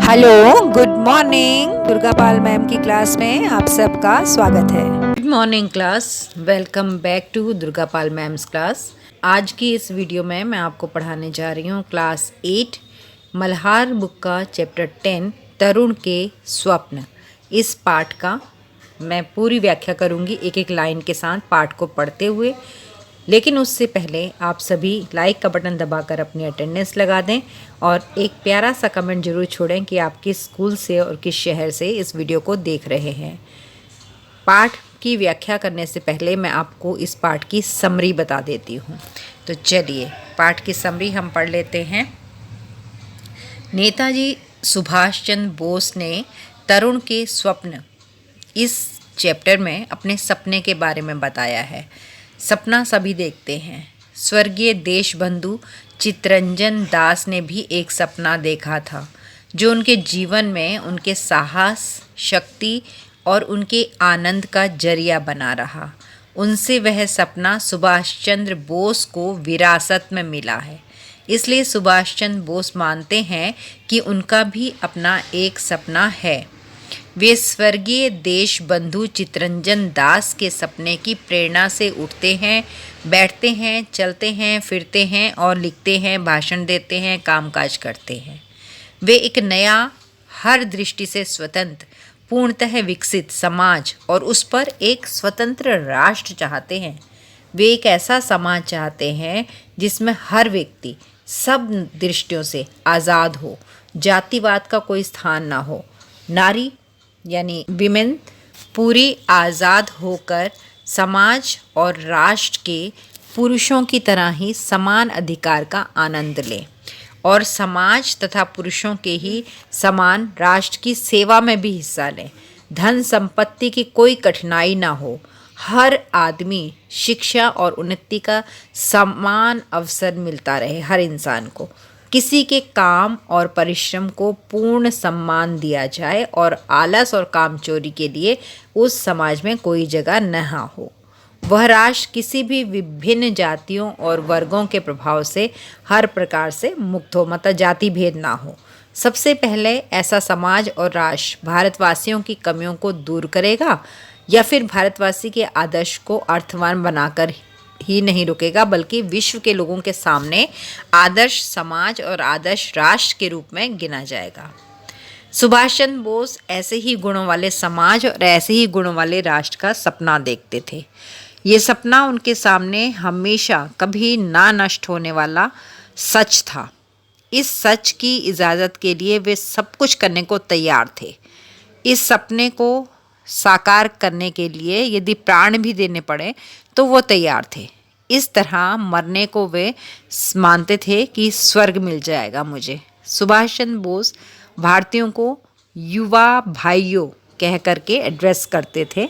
Hello, good morning. Durga Pal ma'am की class में आप सबका स्वागत है। Good morning class, welcome back to Durga Pal ma'am's class. आज की इस वीडियो में मैं आपको पढ़ाने जा रही हूँ क्लास 8 मल्हार बुक का चैप्टर 10 तरुण के स्वप्न। इस पाठ का मैं पूरी व्याख्या करूँगी एक एक लाइन के साथ पाठ को पढ़ते हुए। लेकिन उससे पहले आप सभी लाइक का बटन दबाकर अपनी अटेंडेंस लगा दें और एक प्यारा सा कमेंट जरूर छोड़ें कि आप किस स्कूल से और किस शहर से इस वीडियो को देख रहे हैं। पाठ की व्याख्या करने से पहले मैं आपको इस पाठ की समरी बता देती हूँ। तो चलिए पाठ की समरी हम पढ़ लेते हैं। नेताजी सुभाष चंद्र बोस ने तरुण के स्वप्न इस चैप्टर में अपने सपने के बारे में बताया है। सपना सभी देखते हैं। स्वर्गीय देशबंधु चित्तरंजन दास ने भी एक सपना देखा था जो उनके जीवन में उनके साहस, शक्ति और उनके आनंद का जरिया बना रहा। उनसे वह सपना सुभाष चंद्र बोस को विरासत में मिला है। इसलिए सुभाष चंद्र बोस मानते हैं कि उनका भी अपना एक सपना है। वे स्वर्गीय देशबंधु चित्तरंजन दास के सपने की प्रेरणा से उठते हैं, बैठते हैं, चलते हैं, फिरते हैं और लिखते हैं, भाषण देते हैं, कामकाज करते हैं। वे एक नया, हर दृष्टि से स्वतंत्र, पूर्णतः विकसित समाज और उस पर एक स्वतंत्र राष्ट्र चाहते हैं। वे एक ऐसा समाज चाहते हैं जिसमें हर व्यक्ति सब दृष्टियों से आज़ाद हो, जातिवाद का कोई स्थान ना हो, नारी यानी विमेन पूरी आज़ाद होकर समाज और राष्ट्र के पुरुषों की तरह ही समान अधिकार का आनंद लें और समाज तथा पुरुषों के ही समान राष्ट्र की सेवा में भी हिस्सा लें। धन संपत्ति की कोई कठिनाई ना हो, हर आदमी शिक्षा और उन्नति का समान अवसर मिलता रहे हर इंसान को। किसी के काम और परिश्रम को पूर्ण सम्मान दिया जाए और आलस और कामचोरी के लिए उस समाज में कोई जगह न हो। वह राष्ट्र किसी भी विभिन्न जातियों और वर्गों के प्रभाव से हर प्रकार से मुक्त हो, मतलब जाति भेद ना हो। सबसे पहले ऐसा समाज और राष्ट्र भारतवासियों की कमियों को दूर करेगा या फिर भारतवासी के आदर्श को अर्थवान बनाकर ही नहीं रुकेगा, बल्कि विश्व के लोगों के सामने आदर्श समाज और आदर्श राष्ट्र के रूप में गिना जाएगा। सुभाष चंद्र बोस ऐसे ही गुणों वाले समाज और ऐसे ही गुणों वाले राष्ट्र का सपना देखते थे। ये सपना उनके सामने हमेशा कभी ना नष्ट होने वाला सच था। इस सच की इजाज़त के लिए वे सब कुछ करने को तैयार थे। इस सपने को साकार करने के लिए यदि प्राण भी देने पड़े तो वो तैयार थे। इस तरह मरने को वे मानते थे कि स्वर्ग मिल जाएगा मुझे। सुभाष चंद्र बोस भारतीयों को युवा भाइयों कह करके एड्रेस करते थे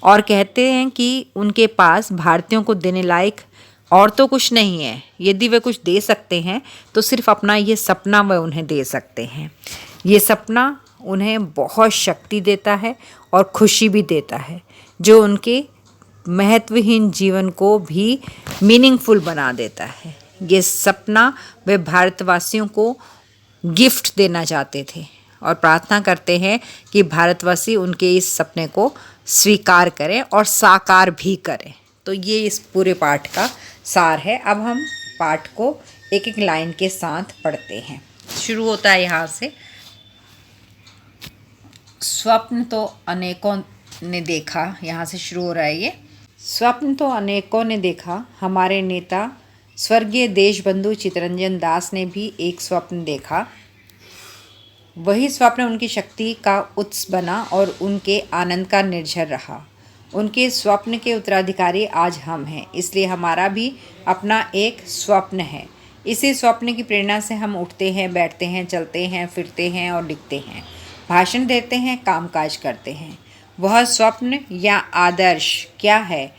और कहते हैं कि उनके पास भारतीयों को देने लायक और तो कुछ नहीं है। यदि वे कुछ दे सकते हैं तो सिर्फ अपना ये सपना वे उन्हें दे सकते हैं। ये सपना उन्हें बहुत शक्ति देता है और खुशी भी देता है, जो उनके महत्वहीन जीवन को भी मीनिंगफुल बना देता है। ये सपना वे भारतवासियों को गिफ्ट देना चाहते थे और प्रार्थना करते हैं कि भारतवासी उनके इस सपने को स्वीकार करें और साकार भी करें। तो ये इस पूरे पाठ का सार है। अब हम पाठ को एक एक लाइन के साथ पढ़ते हैं। शुरू होता है यहाँ से। स्वप्न तो अनेकों ने देखा, यहाँ से शुरू हो रहा है ये। स्वप्न तो अनेकों ने देखा, हमारे नेता स्वर्गीय देशबंधु चित्तरंजन दास ने भी एक स्वप्न देखा। वही स्वप्न उनकी शक्ति का उत्स बना और उनके आनंद का निर्झर रहा। उनके स्वप्न के उत्तराधिकारी आज हम हैं, इसलिए हमारा भी अपना एक स्वप्न है। इसी स्वप्न की प्रेरणा से हम उठते हैं, बैठते हैं, चलते हैं, फिरते हैं और लिखते हैं, भाषण देते हैं, कामकाज करते हैं। वह स्वप्न या आदर्श क्या है?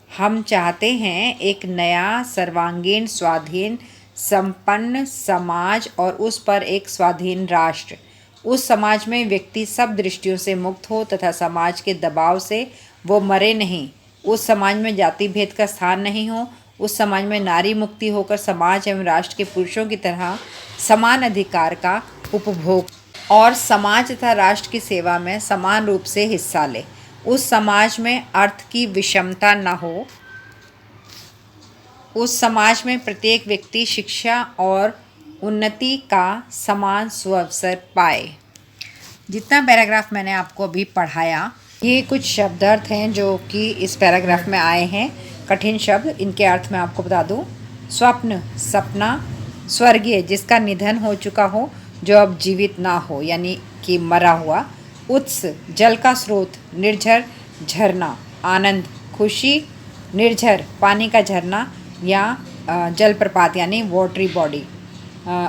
हम चाहते हैं एक नया, सर्वांगीण, स्वाधीन, संपन्न समाज और उस पर एक स्वाधीन राष्ट्र। उस समाज में व्यक्ति सब दृष्टियों से मुक्त हो तथा समाज के दबाव से वो मरे नहीं। उस समाज में जाति भेद का स्थान नहीं हो। उस समाज में नारी मुक्ति होकर समाज एवं राष्ट्र के पुरुषों की तरह समान अधिकार का उपभोग और समाज तथा राष्ट्र की सेवा में समान रूप से हिस्सा ले। उस समाज में अर्थ की विषमता न हो, उस समाज में प्रत्येक व्यक्ति शिक्षा और उन्नति का समान सुअवसर पाए। जितना पैराग्राफ मैंने आपको अभी पढ़ाया, ये कुछ शब्दार्थ हैं जो कि इस पैराग्राफ में आए हैं, कठिन शब्द। इनके अर्थ मैं आपको बता दूं। स्वप्न, सपना। स्वर्गीय, जिसका निधन हो चुका हो, जो अब जीवित ना हो, यानी कि मरा हुआ। उत्स, जल का स्रोत। निर्झर, झरना। आनंद, खुशी। निर्झर, पानी का झरना या जलप्रपात यानी वाटरी बॉडी।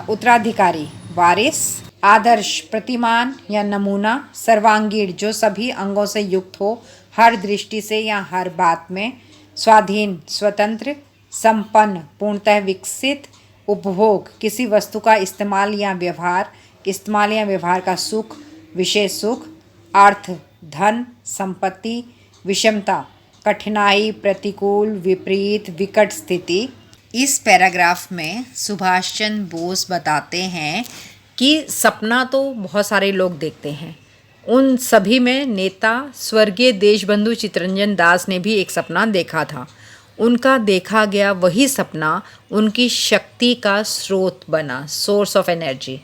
उत्तराधिकारी, वारिस। आदर्श, प्रतिमान या नमूना। सर्वांगीण, जो सभी अंगों से युक्त हो, हर दृष्टि से या हर बात में। स्वाधीन, स्वतंत्र। संपन्न, पूर्णतः विकसित। उपभोग, किसी वस्तु का इस्तेमाल या व्यवहार का सुख, विशेष सुख। अर्थ, धन, संपत्ति। विषमता, कठिनाई, प्रतिकूल, विपरीत, विकट स्थिति। इस पैराग्राफ में सुभाष चंद्र बोस बताते हैं कि सपना तो बहुत सारे लोग देखते हैं। उन सभी में नेता स्वर्गीय देशबंधु चित्तरंजन दास ने भी एक सपना देखा था। उनका देखा गया वही सपना उनकी शक्ति का स्रोत बना, सोर्स ऑफ एनर्जी,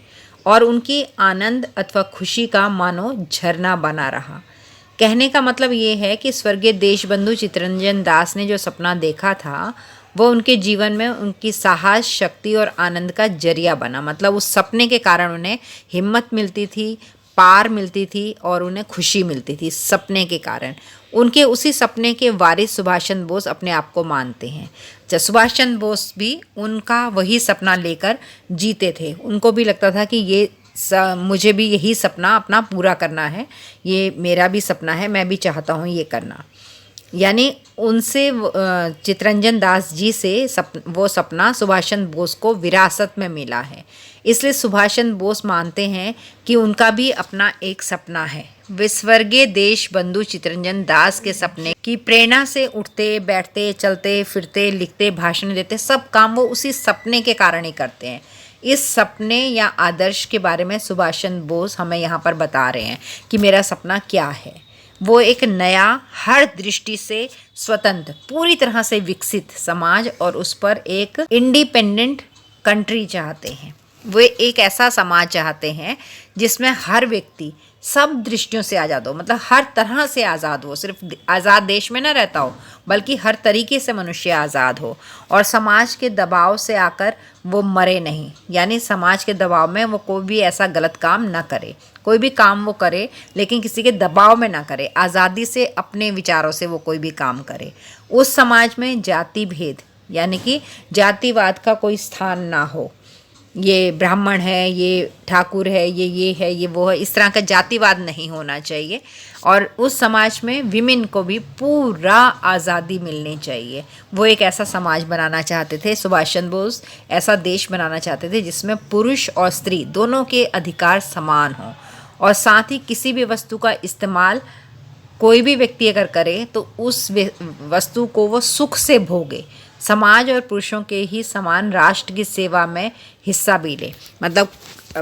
और उनकी आनंद अथवा खुशी का मानो झरना बना रहा। कहने का मतलब ये है कि स्वर्गीय देशबंधु चित्तरंजन दास ने जो सपना देखा था वो उनके जीवन में उनकी साहस, शक्ति और आनंद का जरिया बना। मतलब उस सपने के कारण उन्हें हिम्मत मिलती थी, पार मिलती थी और उन्हें खुशी मिलती थी सपने के कारण। उनके उसी सपने के वारिस सुभाष चंद्र बोस अपने आप को मानते हैं। जब सुभाष चंद्र बोस भी उनका वही सपना लेकर जीते थे। उनको भी लगता था कि मुझे भी यही सपना अपना पूरा करना है, ये मेरा भी सपना है, मैं भी चाहता हूँ ये करना। यानी उनसे चित्तरंजन दास जी से वो सपना सुभाष चंद्र बोस को विरासत में मिला है। इसलिए सुभाष चंद्र बोस मानते हैं कि उनका भी अपना एक सपना है। वे स्वर्गीय देशबंधु चित्तरंजन दास के सपने की प्रेरणा से उठते, बैठते, चलते, फिरते, लिखते, भाषण देते, सब काम वो उसी सपने के कारण ही करते हैं। इस सपने या आदर्श के बारे में सुभाष चंद्र बोस हमें यहाँ पर बता रहे हैं कि मेरा सपना क्या है। वो एक नया, हर दृष्टि से स्वतंत्र, पूरी तरह से विकसित समाज और उस पर एक इंडिपेंडेंट कंट्री चाहते हैं। वे एक ऐसा समाज चाहते हैं जिसमें हर व्यक्ति सब दृष्टियों से आज़ाद हो, मतलब हर तरह से आज़ाद हो। सिर्फ आज़ाद देश में न रहता हो, बल्कि हर तरीके से मनुष्य आज़ाद हो और समाज के दबाव से आकर वो मरे नहीं। यानी समाज के दबाव में वो कोई भी ऐसा गलत काम ना करे। कोई भी काम वो करे लेकिन किसी के दबाव में ना करे, आज़ादी से अपने विचारों से वो कोई भी काम करे। उस समाज में जाति भेद यानी कि जातिवाद का कोई स्थान ना हो। ये ब्राह्मण है, ये ठाकुर है, ये है, ये वो है, इस तरह का जातिवाद नहीं होना चाहिए। और उस समाज में विमेन को भी पूरा आज़ादी मिलनी चाहिए। वो एक ऐसा समाज बनाना चाहते थे सुभाष चंद्र बोस, ऐसा देश बनाना चाहते थे जिसमें पुरुष और स्त्री दोनों के अधिकार समान हों और साथ ही किसी भी वस्तु का इस्तेमाल कोई भी व्यक्ति अगर करे तो उस वस्तु को वो सुख से भोगे। समाज और पुरुषों के ही समान राष्ट्र की सेवा में हिस्सा भी ले। मतलब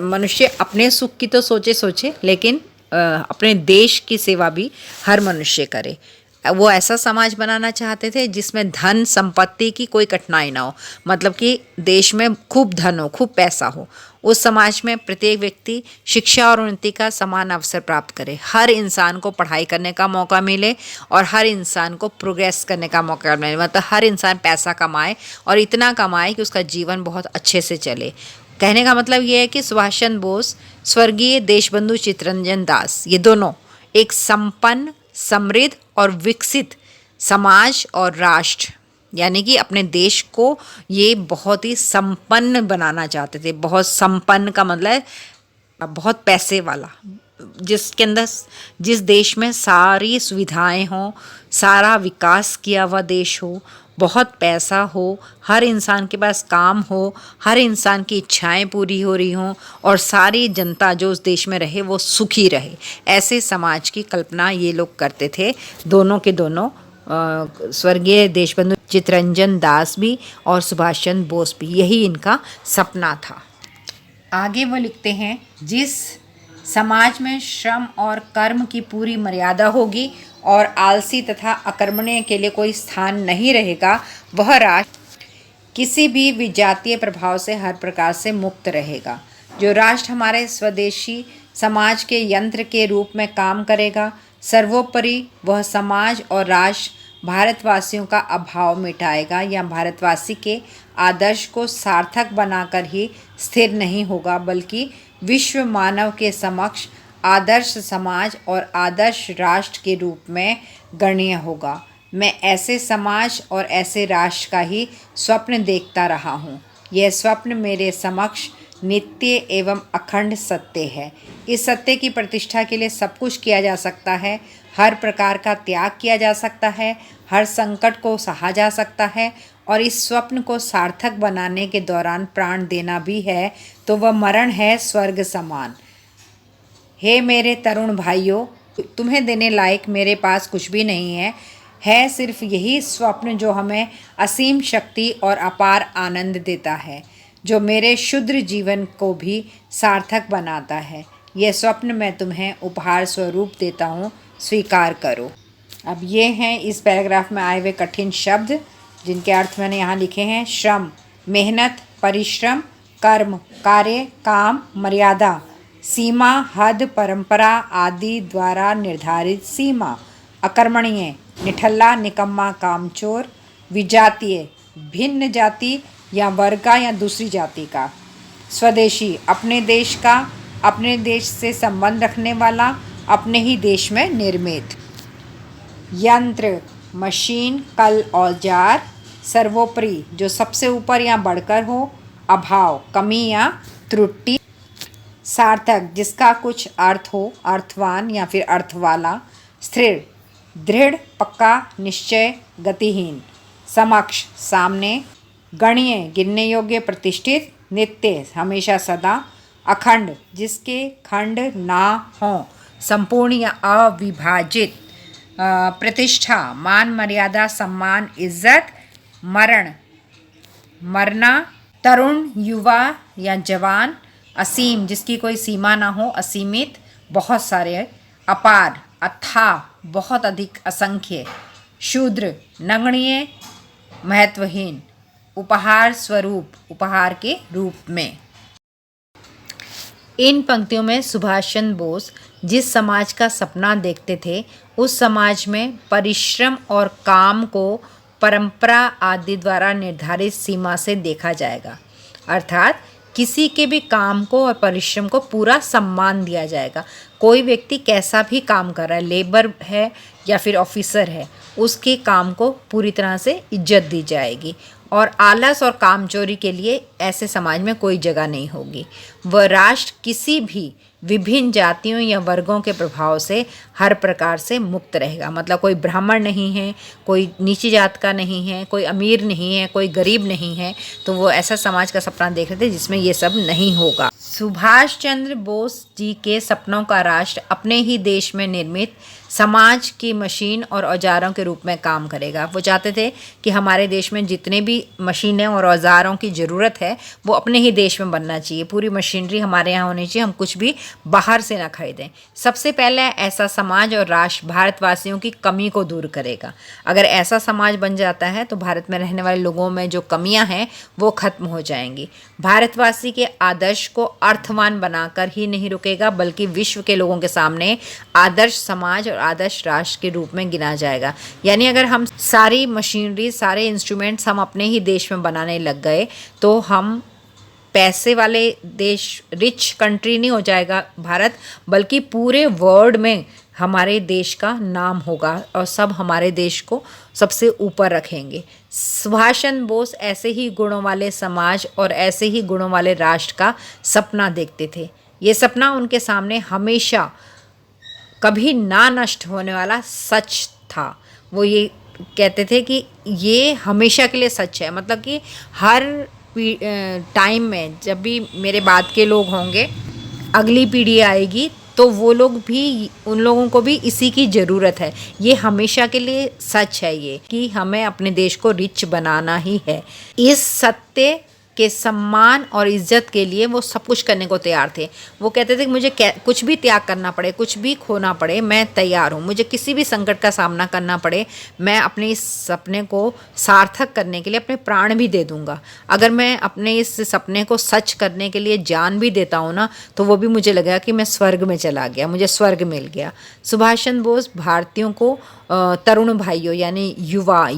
मनुष्य अपने सुख की तो सोचे लेकिन अपने देश की सेवा भी हर मनुष्य करे। वो ऐसा समाज बनाना चाहते थे जिसमें धन संपत्ति की कोई कठिनाई ना हो, मतलब कि देश में खूब धन हो, खूब पैसा हो। उस समाज में प्रत्येक व्यक्ति शिक्षा और उन्नति का समान अवसर प्राप्त करे, हर इंसान को पढ़ाई करने का मौका मिले और हर इंसान को प्रोग्रेस करने का मौका मिले। मतलब हर इंसान पैसा कमाए और इतना कमाए कि उसका जीवन बहुत अच्छे से चले। कहने का मतलब ये है कि सुभाष चंद्र बोस, स्वर्गीय देशबंधु चित्तरंजन दास, ये दोनों एक संपन्न, समृद्ध और विकसित समाज और राष्ट्र यानी कि अपने देश को ये बहुत ही संपन्न बनाना चाहते थे। बहुत संपन्न का मतलब बहुत पैसे वाला, जिसके अंदर, जिस देश में सारी सुविधाएं हों, सारा विकास किया हुआ देश हो, बहुत पैसा हो, हर इंसान के पास काम हो, हर इंसान की इच्छाएं पूरी हो रही हों और सारी जनता जो उस देश में रहे वो सुखी रहे। ऐसे समाज की कल्पना ये लोग करते थे, दोनों के दोनों, स्वर्गीय देशबंधु चित्तरंजन दास भी और सुभाष चंद्र बोस भी। यही इनका सपना था। आगे वो लिखते हैं, जिस समाज में श्रम और कर्म की पूरी मर्यादा होगी और आलसी तथा अकर्मण्य के लिए कोई स्थान नहीं रहेगा। वह राष्ट्र किसी भी विजातीय प्रभाव से हर प्रकार से मुक्त रहेगा। जो राष्ट्र हमारे स्वदेशी समाज के यंत्र के रूप में काम करेगा, सर्वोपरि वह समाज और राष्ट्र भारतवासियों का अभाव मिटाएगा या भारतवासी के आदर्श को सार्थक बनाकर ही स्थिर नहीं होगा, बल्कि विश्व मानव के समक्ष आदर्श समाज और आदर्श राष्ट्र के रूप में गणनीय होगा। मैं ऐसे समाज और ऐसे राष्ट्र का ही स्वप्न देखता रहा हूँ। यह स्वप्न मेरे समक्ष नित्य एवं अखंड सत्य है। इस सत्य की प्रतिष्ठा के लिए सब कुछ किया जा सकता है, हर प्रकार का त्याग किया जा सकता है, हर संकट को सहा जा सकता है और इस स्वप्न को सार्थक बनाने के दौरान प्राण देना भी है तो वह मरण है स्वर्ग समान। हे मेरे तरुण भाइयों, तुम्हें देने लायक मेरे पास कुछ भी नहीं है सिर्फ यही स्वप्न जो हमें असीम शक्ति और अपार आनंद देता है, जो मेरे शुद्र जीवन को भी सार्थक बनाता है। यह स्वप्न मैं तुम्हें उपहार स्वरूप देता हूँ, स्वीकार करो। अब ये हैं इस पैराग्राफ में आए हुए कठिन शब्द जिनके अर्थ मैंने यहाँ लिखे हैं। श्रम, मेहनत, परिश्रम, कर्म, कार्य, काम, मर्यादा, सीमा, हद, परंपरा आदि द्वारा निर्धारित सीमा, अकर्मण्य, निठल्ला, निकम्मा, कामचोर, विजातीय, भिन्न जाति या वर्ग का या दूसरी जाति का, स्वदेशी, अपने देश का, अपने देश से संबंध रखने वाला, अपने ही देश में निर्मित, यंत्र, मशीन, कल, औजार, सर्वोपरि, जो सबसे ऊपर या बढ़कर हो, अभाव, कमी या त्रुटि, सार्थक, जिसका कुछ अर्थ हो, अर्थवान या फिर अर्थ वाला, स्थिर, दृढ़, पक्का, निश्चय, गतिहीन, समक्ष, सामने, गणीय, गिनने योग्य, प्रतिष्ठित, नित्य, हमेशा सदा, अखंड, जिसके खंड ना हों, संपूर्ण या अविभाजित, प्रतिष्ठा, मान, मर्यादा, सम्मान, इज्जत, मरण, मरना, तरुण, युवा या जवान, असीम, जिसकी कोई सीमा ना हो, असीमित, बहुत सारे, अपार, अथाह, बहुत अधिक, असंख्य, शूद्र, नगण्य, महत्वहीन, उपहार स्वरूप, उपहार के रूप में। इन पंक्तियों में सुभाष चंद्र बोस जिस समाज का सपना देखते थे, उस समाज में परिश्रम और काम को परंपरा आदि द्वारा निर्धारित सीमा से देखा जाएगा, अर्थात किसी के भी काम को और परिश्रम को पूरा सम्मान दिया जाएगा। कोई व्यक्ति कैसा भी काम कर रहा है, लेबर है या फिर ऑफिसर है, उसके काम को पूरी तरह से इज्जत दी जाएगी और आलस और कामचोरी के लिए ऐसे समाज में कोई जगह नहीं होगी। वह राष्ट्र किसी भी विभिन्न जातियों या वर्गों के प्रभाव से हर प्रकार से मुक्त रहेगा। मतलब कोई ब्राह्मण नहीं है, कोई नीची जात का नहीं है, कोई अमीर नहीं है, कोई गरीब नहीं है, तो वो ऐसा समाज का सपना देख रहे थे जिसमें ये सब नहीं होगा। सुभाष चंद्र बोस जी के सपनों का राष्ट्र अपने ही देश में निर्मित समाज की मशीन और औजारों के रूप में काम करेगा। वो चाहते थे कि हमारे देश में जितने भी मशीनें और औजारों की ज़रूरत है वो अपने ही देश में बनना चाहिए, पूरी मशीनरी हमारे यहाँ होनी चाहिए, हम कुछ भी बाहर से ना खरीदें। सबसे पहले ऐसा समाज और राष्ट्र भारतवासियों की कमी को दूर करेगा। अगर ऐसा समाज बन जाता है तो भारत में रहने वाले लोगों में जो कमियां हैं वो खत्म हो जाएंगी। भारतवासी के आदर्श को अर्थवान बनाकर ही नहीं रुकेगा, बल्कि विश्व के लोगों के सामने आदर्श समाज और आदर्श राष्ट्र के रूप में गिना जाएगा। यानी अगर हम सारी मशीनरी, सारे इंस्ट्रूमेंट्स हम अपने ही देश में बनाने लग गए तो हम पैसे वाले देश, रिच कंट्री नहीं हो जाएगा भारत, बल्कि पूरे वर्ल्ड में हमारे देश का नाम होगा और सब हमारे देश को सबसे ऊपर रखेंगे। सुभाष चंद्र बोस ऐसे ही गुणों वाले समाज और ऐसे ही गुणों वाले राष्ट्र का सपना देखते थे। ये सपना उनके सामने हमेशा कभी ना नष्ट होने वाला सच था। वो ये कहते थे कि ये हमेशा के लिए सच है। मतलब कि हर टाइम में जब भी मेरे बाद के लोग होंगे, अगली पीढ़ी आएगी, तो वो लोग भी, उन लोगों को भी इसी की ज़रूरत है। ये हमेशा के लिए सच है ये कि हमें अपने देश को रिच बनाना ही है। इस सत्य के सम्मान और इज्जत के लिए वो सब कुछ करने को तैयार थे। वो कहते थे कि मुझे कुछ भी त्याग करना पड़े, कुछ भी खोना पड़े, मैं तैयार हूँ। मुझे किसी भी संकट का सामना करना पड़े, मैं अपने इस सपने को सार्थक करने के लिए अपने प्राण भी दे दूँगा। अगर मैं अपने इस सपने को सच करने के लिए जान भी देता हूँ ना, तो वो भी मुझे लगेगा कि मैं स्वर्ग में चला गया, मुझे स्वर्ग मिल गया। सुभाष चंद्र बोस भारतीयों को तरुण भाइयों यानी युवा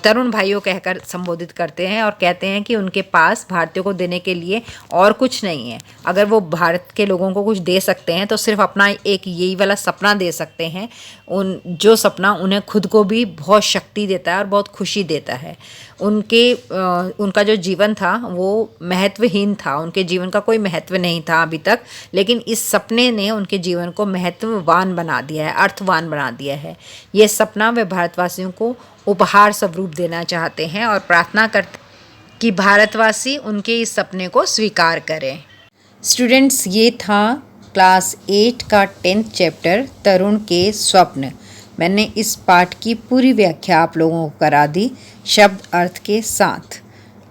तरुण भाइयों कहकर संबोधित करते हैं और कहते हैं कि उनके पास भारतीयों को देने के लिए और कुछ नहीं है। अगर वो भारत के लोगों को कुछ दे सकते हैं तो सिर्फ अपना एक यही वाला सपना दे सकते हैं, जो सपना उन्हें खुद को भी बहुत शक्ति देता है और बहुत खुशी देता है। उनका जो जीवन था वो महत्वहीन था, उनके जीवन का कोई महत्व नहीं था अभी तक, लेकिन इस सपने ने उनके जीवन को महत्ववान बना दिया है, अर्थवान बना दिया है। ये सपना वे भारतवासियों को उपहार स्वरूप देना चाहते हैं और प्रार्थना करते कि भारतवासी उनके इस सपने को स्वीकार करें। स्टूडेंट्स, ये था क्लास 8 का 10th चैप्टर तरुण के स्वप्न। मैंने इस पाठ की पूरी व्याख्या आप लोगों को करा दी शब्द अर्थ के साथ।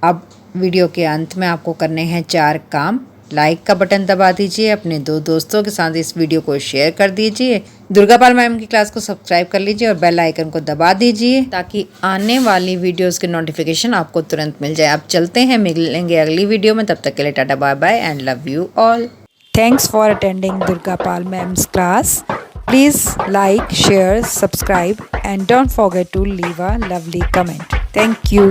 अब वीडियो के अंत में आपको करने हैं 4 काम। लाइक का बटन दबा दीजिए, अपने 2 दोस्तों के साथ इस वीडियो को शेयर कर दीजिए, दुर्गा पाल मैम की क्लास को सब्सक्राइब कर लीजिए और बेल आइकन को दबा दीजिए ताकि आने वाली वीडियोस के नोटिफिकेशन आपको तुरंत मिल जाए। आप चलते हैं, मिलेंगे अगली वीडियो में। तब तक के लिए tata bye bye and love you all. Thanks for attending Durga Pal Ma'am's class. Please like, share, subscribe and don't forget to leave a lovely comment. Thank you.